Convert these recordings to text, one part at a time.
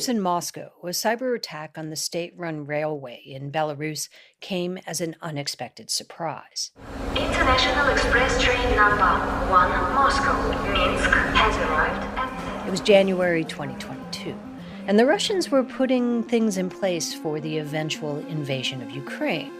rumors in Moscow a cyber attack on the state-run railway in Belarus came as an unexpected surprise. International Express train number 1 Moscow, Minsk has arrived at... It was January 2022, and the Russians were putting things in place for the eventual invasion of Ukraine.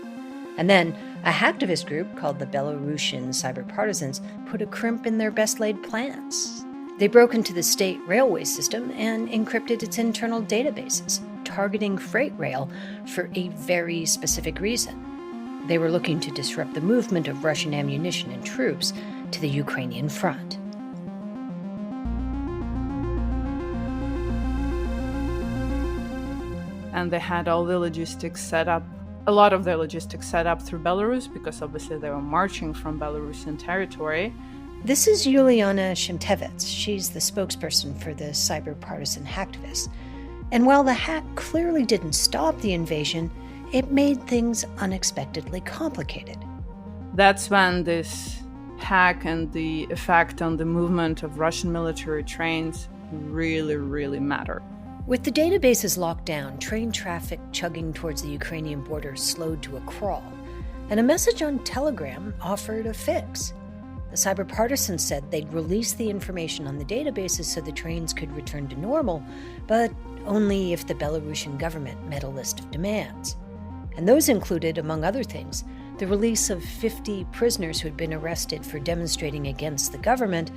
And then a hacktivist group called the Belarusian Cyber Partisans put a crimp in their best-laid plans. They broke into the state railway system and encrypted its internal databases, targeting freight rail for a very specific reason. They were looking to disrupt the movement of Russian ammunition and troops to the Ukrainian front. And they had all the logistics set up, a lot of their logistics set up through Belarus, because obviously they were marching from Belarusian territory. This is Yuliana Shemtevets. She's the spokesperson for the cyber partisan hacktivists. And while the hack clearly didn't stop the invasion, it made things unexpectedly complicated. That's when this hack and the effect on the movement of Russian military trains really matter. With the databases locked down, train traffic chugging towards the Ukrainian border slowed to a crawl, and a message on Telegram offered a fix. The cyber partisans said they'd release the information on the databases so the trains could return to normal, but only if the Belarusian government met a list of demands. And those included, among other things, the release of 50 prisoners who had been arrested for demonstrating against the government,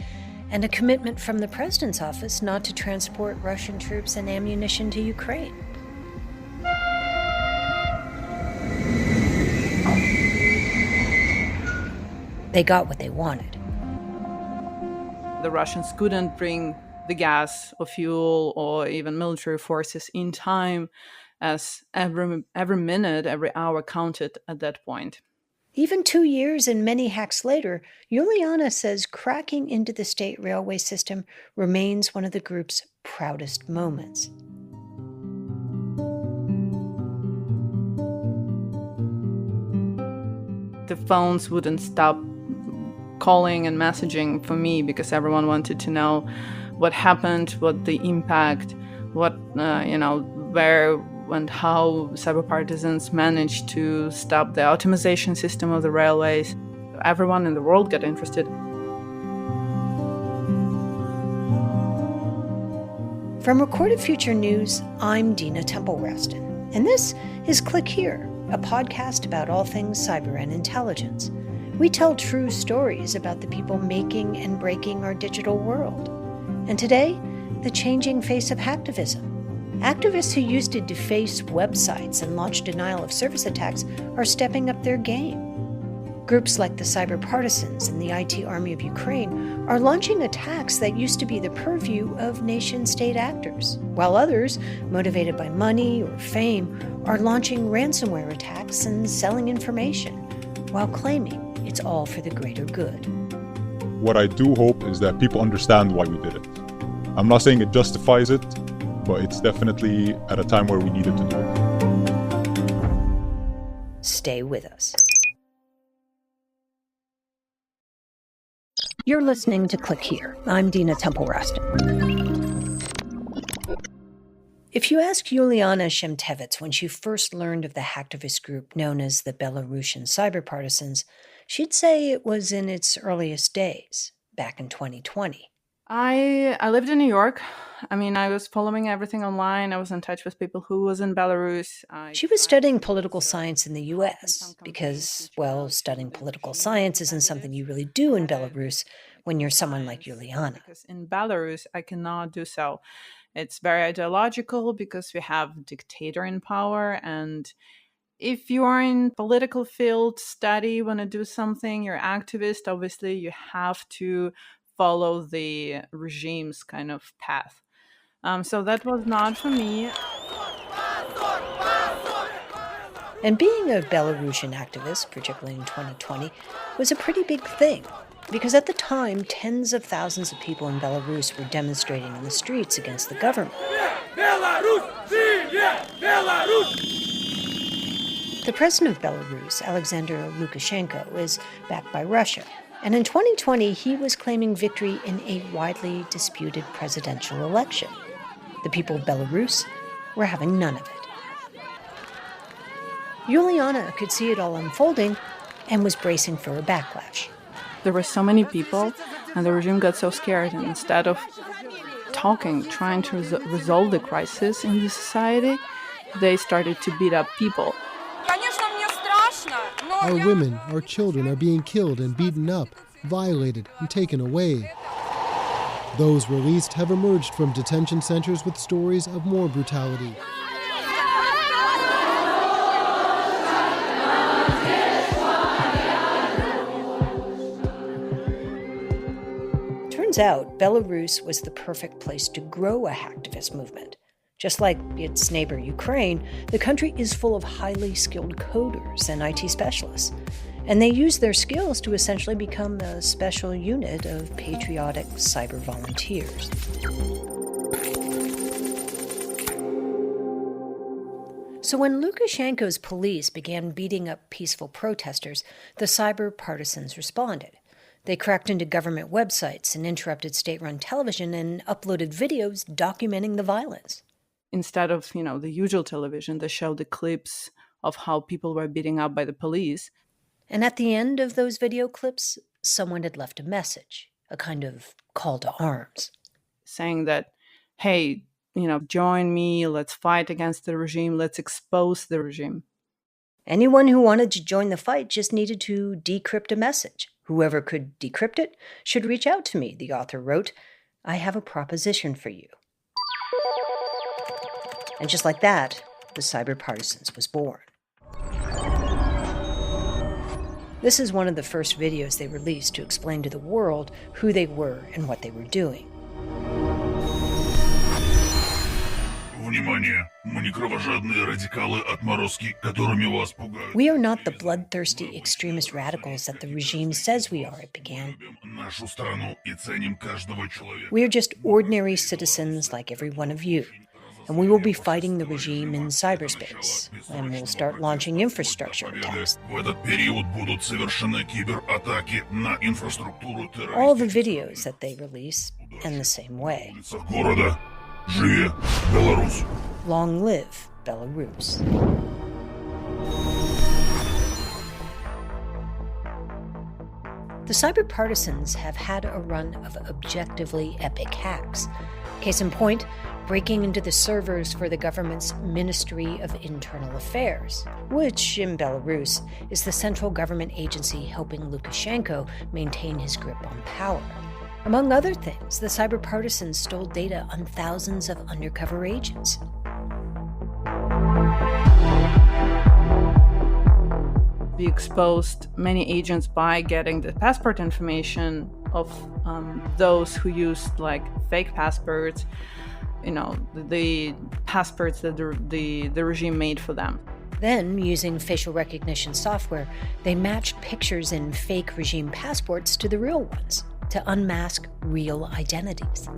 and a commitment from the president's office not to transport Russian troops and ammunition to Ukraine. They got what they wanted. The Russians couldn't bring the gas or fuel or even military forces in time, as every minute, every hour counted at that point. Even 2 years and many hacks later, Yuliana says cracking into the state railway system remains one of the group's proudest moments. The phones wouldn't stop calling and messaging for me because everyone wanted to know what happened, what the impact, what, where and how cyber partisans managed to stop the optimization system of the railways. Everyone in the world got interested. From Recorded Future News, I'm Dina Temple-Raston, and this is Click Here, a podcast about all things cyber and intelligence. We tell true stories about the people making and breaking our digital world. And today, the changing face of hacktivism. Activists who used to deface websites and launch denial-of-service attacks are stepping up their game. Groups like the Cyber Partisans and the IT Army of Ukraine are launching attacks that used to be the purview of nation-state actors, while others, motivated by money or fame, are launching ransomware attacks and selling information, while claiming it's all for the greater good. What I do hope is that people understand why we did it. I'm not saying it justifies it, but it's definitely at a time where we needed to do it. Stay with us. You're listening to Click Here. I'm Dina Temple-Raston. If you ask Yuliana Shemtevets when she first learned of the hacktivist group known as the Belarusian Cyber Partisans, she'd say it was in its earliest days, back in 2020. I lived in New York. I was following everything online. I was in touch with people who was in Belarus. She was studying political science in the U.S. because, well, studying political science isn't something you really do in Belarus when you're someone like Yuliana. Because in Belarus, I cannot do so. It's very ideological because we have a dictator in power, and if you are in political field, study, want to do something, you're activist, obviously you have to follow the regime's kind of path. So that was not for me. And being a Belarusian activist, particularly in 2020, was a pretty big thing. Because at the time, tens of thousands of people in Belarus were demonstrating in the streets against the government. The president of Belarus, Alexander Lukashenko, is backed by Russia. And in 2020, he was claiming victory in a widely disputed presidential election. The people of Belarus were having none of it. Yuliana could see it all unfolding and was bracing for a backlash. There were so many people, and the regime got so scared, and instead of talking, trying to resolve the crisis in the society, they started to beat up people. Our women, our children are being killed and beaten up, violated and taken away. Those released have emerged from detention centers with stories of more brutality. Turns out, Belarus was the perfect place to grow a hacktivist movement. Just like its neighbor Ukraine, the country is full of highly skilled coders and IT specialists, and they use their skills to essentially become a special unit of patriotic cyber volunteers. So when Lukashenko's police began beating up peaceful protesters, the cyber partisans responded. They cracked into government websites and interrupted state-run television and uploaded videos documenting the violence. Instead of, the usual television, they showed the clips of how people were beaten up by the police. And at the end of those video clips, someone had left a message, a kind of call to arms. Saying that, hey, join me, let's fight against the regime, let's expose the regime. Anyone who wanted to join the fight just needed to decrypt a message. Whoever could decrypt it should reach out to me, the author wrote. I have a proposition for you. And just like that, the Cyber Partisans was born. This is one of the first videos they released to explain to the world who they were and what they were doing. We are not the bloodthirsty extremist radicals that the regime says we are, it began. We are just ordinary citizens like every one of you. And we will be fighting the regime in cyberspace, and we'll start launching infrastructure attacks. All the videos that they release end the same way. Long live Belarus. The Cyber Partisans have had a run of objectively epic hacks. Case in point, breaking into the servers for the government's Ministry of Internal Affairs, which, in Belarus, is the central government agency helping Lukashenko maintain his grip on power. Among other things, the Cyber Partisans stole data on thousands of undercover agents. We exposed many agents by getting the passport information of those who used fake passports, the passports that the regime made for them. Then, using facial recognition software, they matched pictures in fake regime passports to the real ones to unmask real identities.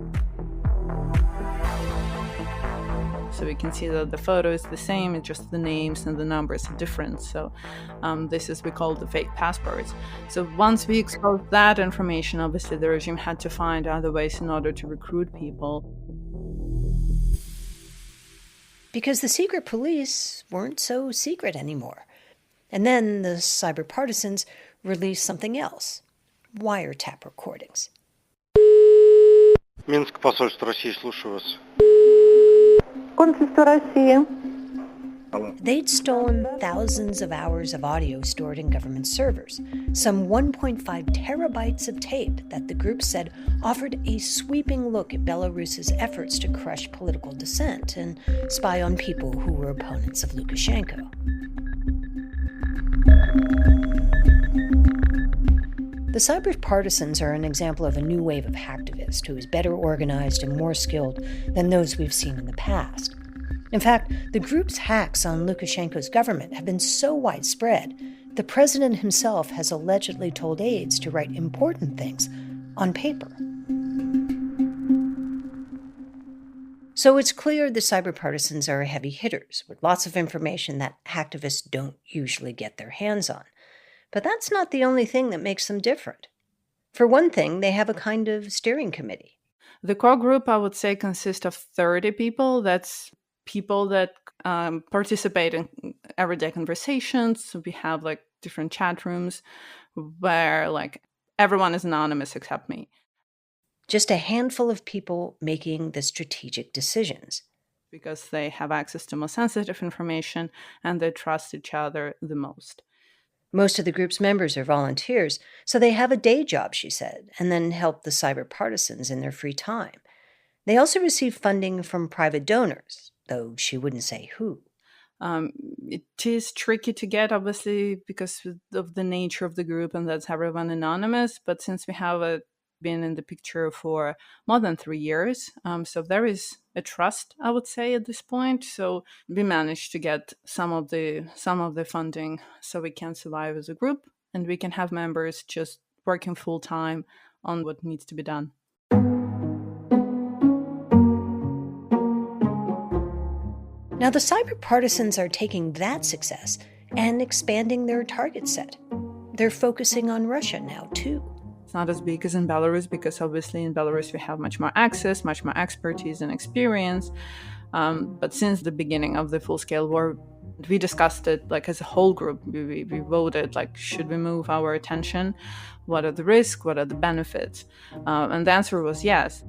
So we can see that the photo is the same, it's just the names and the numbers are different. So this is we call the fake passports. So once we exposed that information, obviously the regime had to find other ways in order to recruit people. Because the secret police weren't so secret anymore. And then the Cyber Partisans released something else, wiretap recordings. Минск, посольство России, слушаю вас. Консульство России. They'd stolen thousands of hours of audio stored in government servers, some 1.5 terabytes of tape that the group said offered a sweeping look at Belarus's efforts to crush political dissent and spy on people who were opponents of Lukashenko. The Cyber Partisans are an example of a new wave of hacktivists who is better organized and more skilled than those we've seen in the past. In fact, the group's hacks on Lukashenko's government have been so widespread, the president himself has allegedly told aides to write important things on paper. So it's clear the Cyber Partisans are heavy hitters with lots of information that hacktivists don't usually get their hands on. But that's not the only thing that makes them different. For one thing, they have a kind of steering committee. The core group, I would say, consists of 30 people. That's people that participate in everyday conversations. So we have like different chat rooms where like everyone is anonymous except me. Just a handful of people making the strategic decisions. Because they have access to more sensitive information and they trust each other the most. Most of the group's members are volunteers, so they have a day job, she said, and then help the cyber partisans in their free time. They also receive funding from private donors, though she wouldn't say who. It is tricky to get, obviously, because of the nature of the group, and that's everyone anonymous. But since we have been in the picture for more than 3 years, so there is a trust, I would say, at this point. So we managed to get some of the funding, so we can survive as a group, and we can have members just working full time on what needs to be done. Now, the cyber partisans are taking that success and expanding their target set. They're focusing on Russia now, too. It's not as big as in Belarus, because obviously in Belarus we have much more access, much more expertise and experience. But since the beginning of the full-scale war, we discussed it like as a whole group. We voted like, should we move our attention? What are the risks? What are the benefits? And the answer was yes.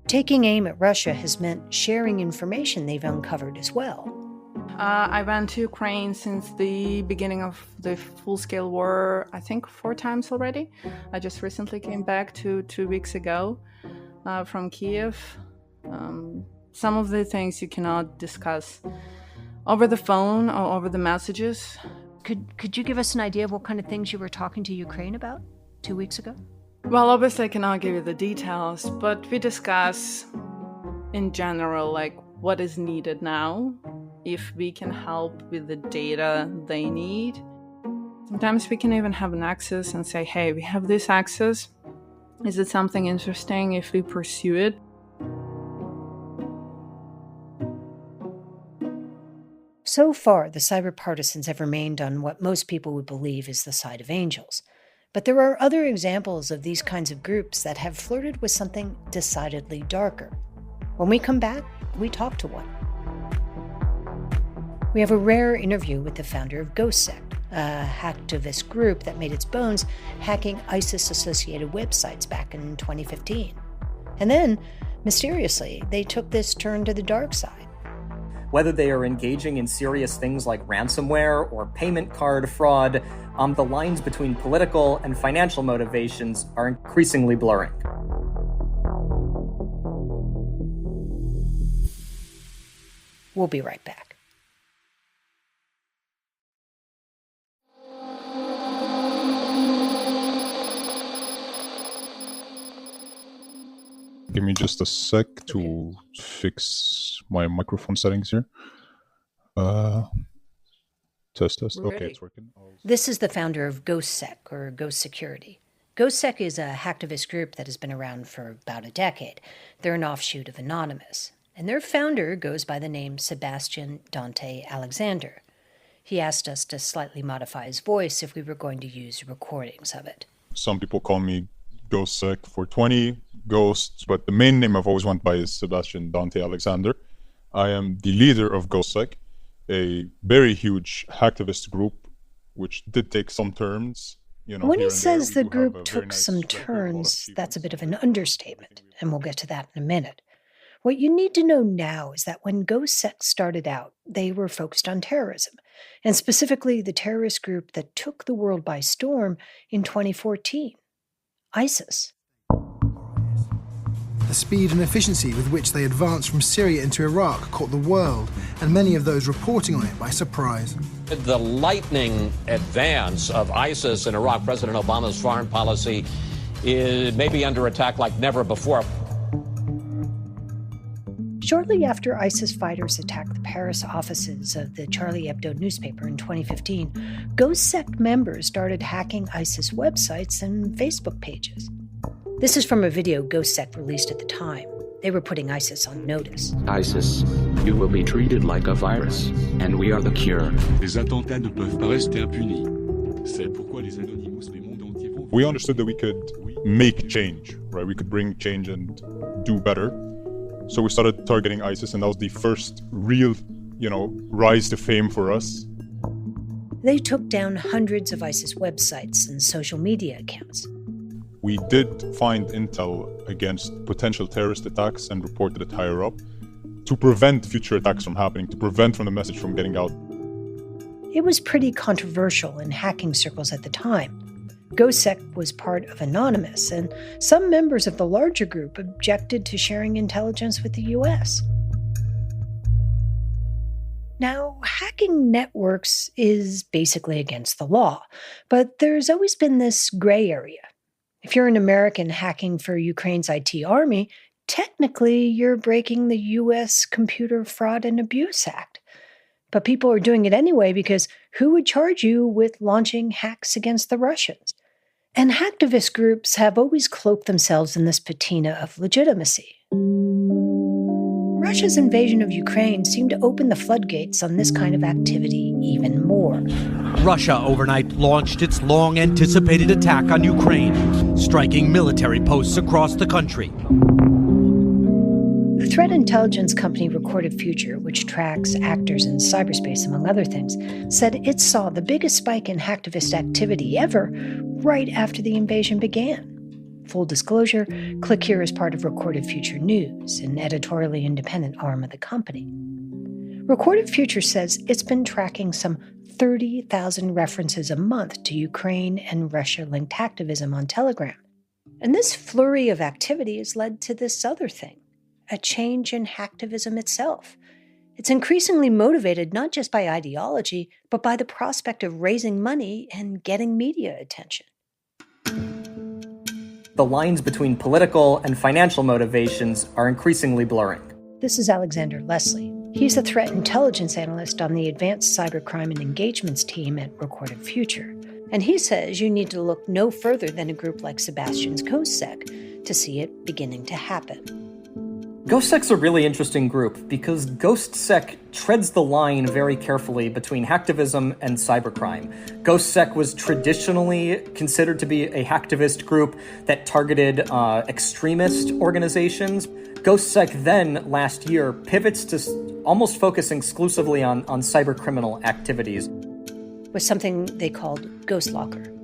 Taking aim at Russia has meant sharing information they've uncovered as well. I went to Ukraine since the beginning of the full-scale war, I think 4 times already. I just recently came back 2 weeks ago from Kiev. Some of the things you cannot discuss over the phone or over the messages. Could you give us an idea of what kind of things you were talking to Ukraine about 2 weeks ago? Well, obviously I cannot give you the details, but we discuss in general like what is needed now, if we can help with the data they need. Sometimes we can even have an access and say, hey, we have this access. Is it something interesting if we pursue it? So far, the cyber partisans have remained on what most people would believe is the side of angels. But there are other examples of these kinds of groups that have flirted with something decidedly darker. When we come back, we talk to one. We have a rare interview with the founder of GhostSect, a hacktivist group that made its bones hacking ISIS-associated websites back in 2015. And then, mysteriously, they took this turn to the dark side. Whether they are engaging in serious things like ransomware or payment card fraud, the lines between political and financial motivations are increasingly blurring. We'll be right back. Give me just a sec to fix my microphone settings here. Test. Okay, it's working. This is the founder of GhostSec, or Ghost Security. GhostSec is a hacktivist group that has been around for about a decade. They're an offshoot of Anonymous, and their founder goes by the name Sebastian Dante Alexander. He asked us to slightly modify his voice if we were going to use recordings of it. Some people call me GhostSec 420, Ghost, but the main name I've always went by is Sebastian Dante Alexander. I am the leader of GhostSec, a very huge hacktivist group, which did take some turns. When he says the group took some turns, that's a bit of an understatement, and we'll get to that in a minute. What you need to know now is that when GhostSec started out, they were focused on terrorism, and specifically the terrorist group that took the world by storm in 2014, ISIS. The speed and efficiency with which they advanced from Syria into Iraq caught the world, and many of those reporting on it, by surprise. The lightning advance of ISIS in Iraq, President Obama's foreign policy, may be under attack like never before. Shortly after ISIS fighters attacked the Paris offices of the Charlie Hebdo newspaper in 2015, GhostSec members started hacking ISIS websites and Facebook pages. This is from a video GhostSec released at the time. They were putting ISIS on notice. ISIS, you will be treated like a virus, and we are the cure. Les attentats ne peuvent pas rester impunis. C'est pourquoi les Anonymous, le monde entier vont We understood that we could make change, right? We could bring change and do better. So we started targeting ISIS, and that was the first real, rise to fame for us. They took down hundreds of ISIS websites and social media accounts. We did find intel against potential terrorist attacks and reported it higher up to prevent future attacks from happening, to prevent from the message from getting out. It was pretty controversial in hacking circles at the time. GhostSec was part of Anonymous, and some members of the larger group objected to sharing intelligence with the US. Now, hacking networks is basically against the law, but there's always been this gray area. If you're an American hacking for Ukraine's IT army, technically you're breaking the US Computer Fraud and Abuse Act. But people are doing it anyway because who would charge you with launching hacks against the Russians? And hacktivist groups have always cloaked themselves in this patina of legitimacy. Russia's invasion of Ukraine seemed to open the floodgates on this kind of activity even more. Russia overnight launched its long-anticipated attack on Ukraine, striking military posts across the country. The threat intelligence company Recorded Future, which tracks actors in cyberspace, among other things, said it saw the biggest spike in hacktivist activity ever right after the invasion began. Full disclosure, Click Here is part of Recorded Future News, an editorially independent arm of the company. Recorded Future says it's been tracking some 30,000 references a month to Ukraine and Russia-linked hacktivism on Telegram. And this flurry of activity has led to this other thing, a change in hacktivism itself. It's increasingly motivated not just by ideology, but by the prospect of raising money and getting media attention. The lines between political and financial motivations are increasingly blurring. This is Alexander Leslie. He's a threat intelligence analyst on the Advanced Cybercrime and Engagements team at Recorded Future. And he says you need to look no further than a group like Sebastian's GhostSec to see it beginning to happen. GhostSec's a really interesting group because GhostSec treads the line very carefully between hacktivism and cybercrime. GhostSec was traditionally considered to be a hacktivist group that targeted extremist organizations. GhostSec then, last year, pivots to almost focusing exclusively on cybercriminal activities. With something they called GhostLocker.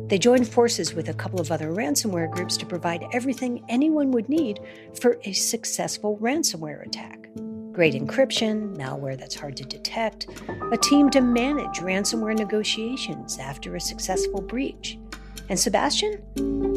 They joined forces with a couple of other ransomware groups to provide everything anyone would need for a successful ransomware attack. Great encryption, malware that's hard to detect, a team to manage ransomware negotiations after a successful breach. And Sebastian?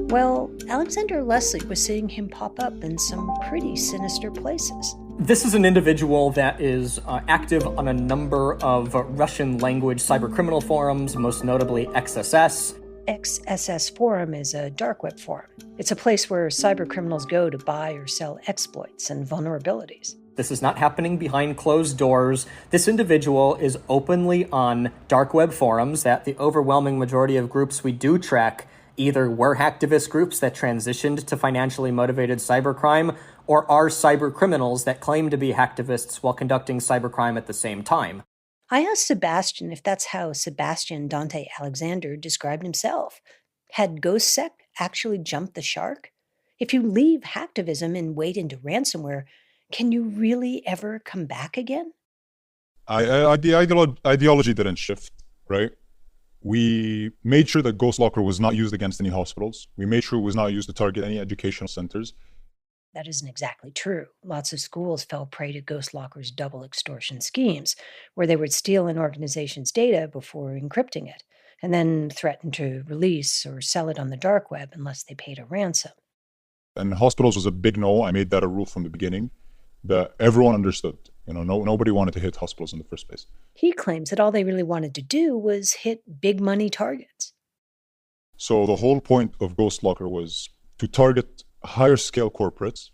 Well, Alexander Leslie was seeing him pop up in some pretty sinister places. This is an individual that is active on a number of Russian-language cybercriminal forums, most notably XSS. XSS Forum is a dark web forum. It's a place where cybercriminals go to buy or sell exploits and vulnerabilities. This is not happening behind closed doors. This individual is openly on dark web forums that the overwhelming majority of groups we do track either were hacktivist groups that transitioned to financially motivated cybercrime or are cybercriminals that claim to be hacktivists while conducting cybercrime at the same time. I asked Sebastian if that's how Sebastian Dante Alexander described himself. Had GhostSec actually jumped the shark? If you leave hacktivism and wade into ransomware, can you really ever come back again? The ideology didn't shift, right? We made sure that GhostLocker was not used against any hospitals. We made sure it was not used to target any educational centers. That isn't exactly true. Lots of schools fell prey to GhostLocker's double extortion schemes, where they would steal an organization's data before encrypting it, and then threaten to release or sell it on the dark web unless they paid a ransom. And hospitals was a big no. I made that a rule from the beginning that everyone understood. Nobody wanted to hit hospitals in the first place. He claims that all they really wanted to do was hit big money targets. So the whole point of GhostLocker was to target higher scale corporates,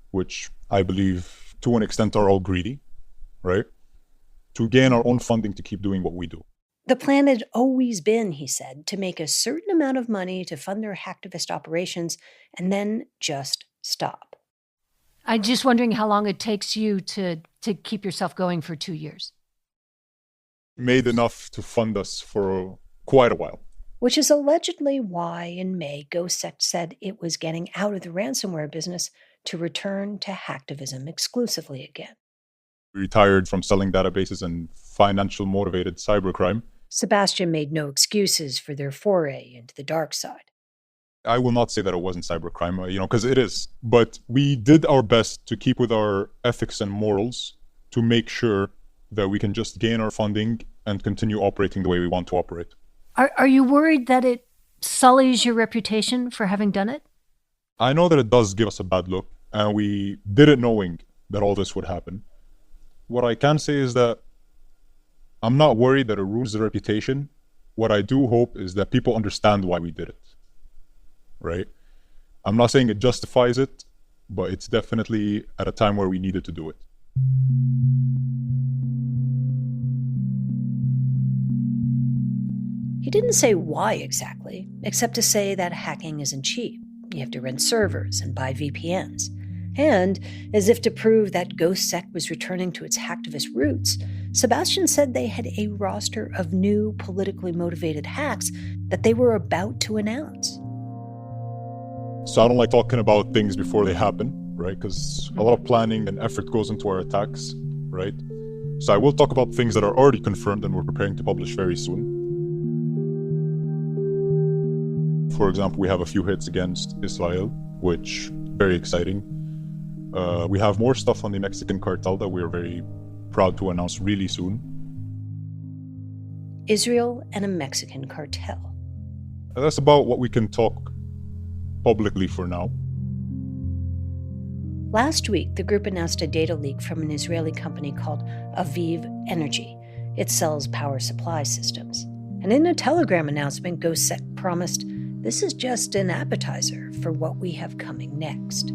which I believe to an extent are all greedy, right? To gain our own funding to keep doing what we do. The plan had always been, he said, to make a certain amount of money to fund their hacktivist operations and then just stop. I'm just wondering how long it takes you to keep yourself going for 2 years. Made enough to fund us for quite a while. which is allegedly why in May GhostSec said it was getting out of the ransomware business to return to hacktivism exclusively again. We retired from selling databases and financial motivated cybercrime. Sebastian made no excuses for their foray into the dark side. I will not say that it wasn't cybercrime, because it is. But we did our best to keep with our ethics and morals to make sure that we can just gain our funding and continue operating the way we want to operate. Are you worried that it sullies your reputation for having done it? I know that it does give us a bad look, and we did it knowing that all this would happen. What I can say is that I'm not worried that it ruins the reputation. What I do hope is that people understand why we did it, right? I'm not saying it justifies it, but it's definitely at a time where we needed to do it. He didn't say why exactly, except to say that hacking isn't cheap. You have to rent servers and buy VPNs. And, as if to prove that GhostSec was returning to its hacktivist roots, Sebastian said they had a roster of new politically motivated hacks that they were about to announce. So I don't like talking about things before they happen, right? Because a lot of planning and effort goes into our attacks, right? So I will talk about things that are already confirmed and we're preparing to publish very soon. For example, we have a few hits against Israel, which very exciting. We have more stuff on the Mexican cartel that we're very proud to announce really soon. Israel and a Mexican cartel. That's about what we can talk publicly for now. Last week, the group announced a data leak from an Israeli company called Aviv Energy. It sells power supply systems. And in a Telegram announcement, GhostSec promised, "This is just an appetizer for what we have coming next."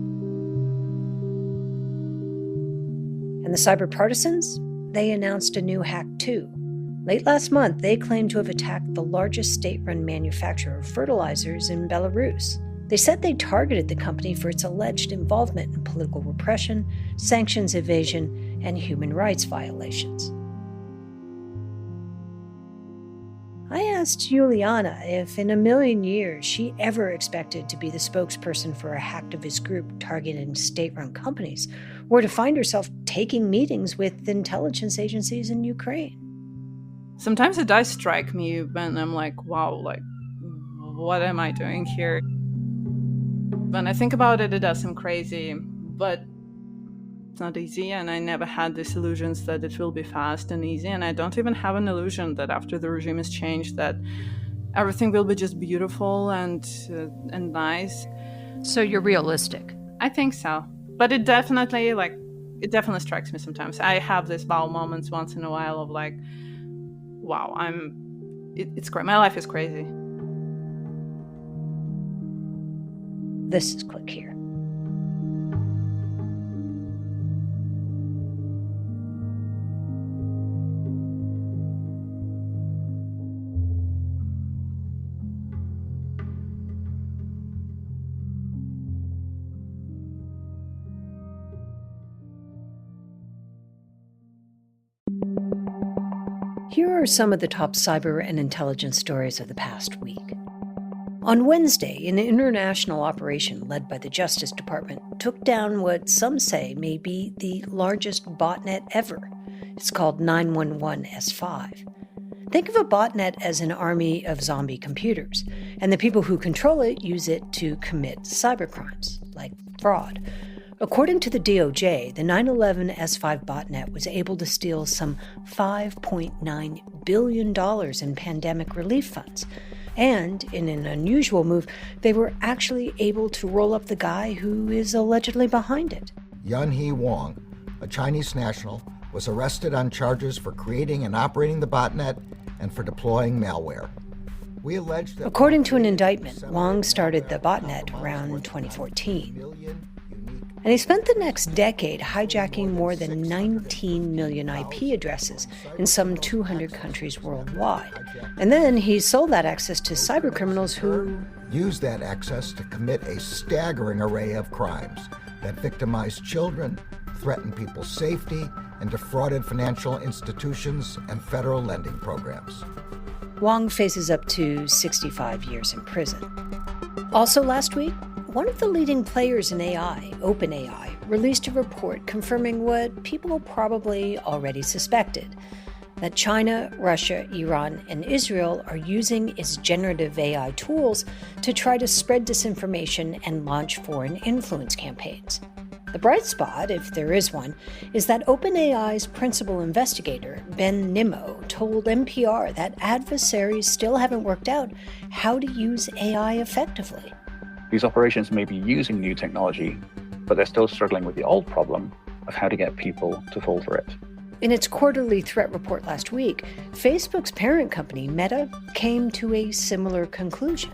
And the Cyber Partisans? They announced a new hack too. Late last month, they claimed to have attacked the largest state-run manufacturer of fertilizers in Belarus. They said they targeted the company for its alleged involvement in political repression, sanctions evasion, and human rights violations. I asked Juliana if in a million years she ever expected to be the spokesperson for a hacktivist group targeting state-run companies, or to find herself taking meetings with intelligence agencies in Ukraine. Sometimes it does strike me when I'm like, wow, what am I doing here? When I think about it, it does seem crazy, but it's not easy, and I never had these illusions that it will be fast and easy, and I don't even have an illusion that after the regime is changed that everything will be just beautiful and nice. So you're realistic? I think so. But it definitely strikes me sometimes. I have these wow moments once in a while of like, wow, it's great. My life is crazy. This is Click Here. Here are some of the top cyber and intelligence stories of the past week. On Wednesday, an international operation led by the Justice Department took down what some say may be the largest botnet ever. It's called 911S5. Think of a botnet as an army of zombie computers, and the people who control it use it to commit cybercrimes, like fraud. According to the DOJ, the 911S5 botnet was able to steal some $5.9 billion in pandemic relief funds. And, in an unusual move, they were actually able to roll up the guy who is allegedly behind it. Yunhee Wang, a Chinese national, was arrested on charges for creating and operating the botnet and for deploying malware. We allege that... According to an indictment, Wang started the botnet around 2014. And he spent the next decade hijacking more than 19 million IP addresses in some 200 countries worldwide. And then he sold that access to cybercriminals who used that access to commit a staggering array of crimes that victimized children, threatened people's safety, and defrauded financial institutions and federal lending programs. Wang faces up to 65 years in prison. Also last week, one of the leading players in AI, OpenAI, released a report confirming what people probably already suspected, that China, Russia, Iran, and Israel are using its generative AI tools to try to spread disinformation and launch foreign influence campaigns. The bright spot, if there is one, is that OpenAI's principal investigator, Ben Nimmo, told NPR that adversaries still haven't worked out how to use AI effectively. These operations may be using new technology, but they're still struggling with the old problem of how to get people to fall for it. In its quarterly threat report last week, Facebook's parent company, Meta, came to a similar conclusion.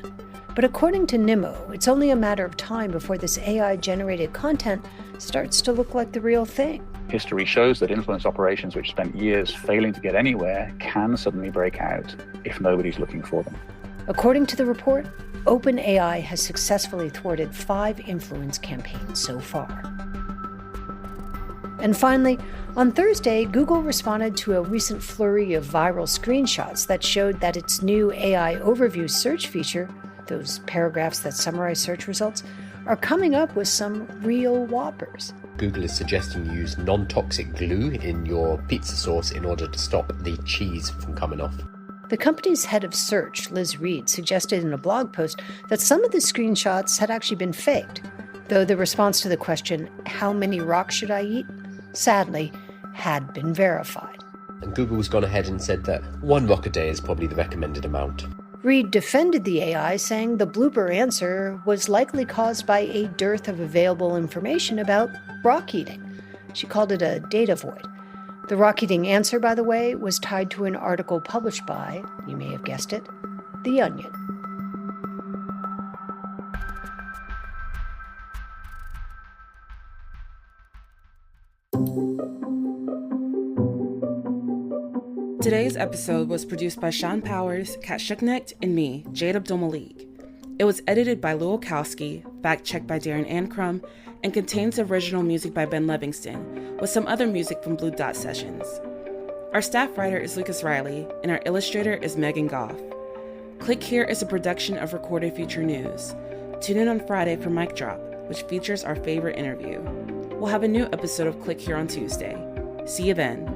But according to Nimmo, it's only a matter of time before this AI-generated content starts to look like the real thing. History shows that influence operations which spent years failing to get anywhere can suddenly break out if nobody's looking for them. According to the report, OpenAI has successfully thwarted 5 influence campaigns so far. And finally, on Thursday, Google responded to a recent flurry of viral screenshots that showed that its new AI overview search feature, those paragraphs that summarize search results, are coming up with some real whoppers. Google is suggesting you use non-toxic glue in your pizza sauce in order to stop the cheese from coming off. The company's head of search, Liz Reed, suggested in a blog post that some of the screenshots had actually been faked, though the response to the question, "How many rocks should I eat?" sadly had been verified. And Google's gone ahead and said that 1 rock a day is probably the recommended amount. Reed defended the AI, saying the blooper answer was likely caused by a dearth of available information about rock eating. She called it a data void. The rock eating answer, by the way, was tied to an article published by, you may have guessed it, The Onion. Today's episode was produced by Sean Powers, Kat Shuknecht, and me, Jade Abdul-Malik. It was edited by Lou Olkowski, fact-checked by Darren Ancrum, and contains original music by Ben Livingston, with some other music from Blue Dot Sessions. Our staff writer is Lucas Riley, and our illustrator is Megan Goff. Click Here is a production of Recorded Future News. Tune in on Friday for Mic Drop, which features our favorite interview. We'll have a new episode of Click Here on Tuesday. See you then.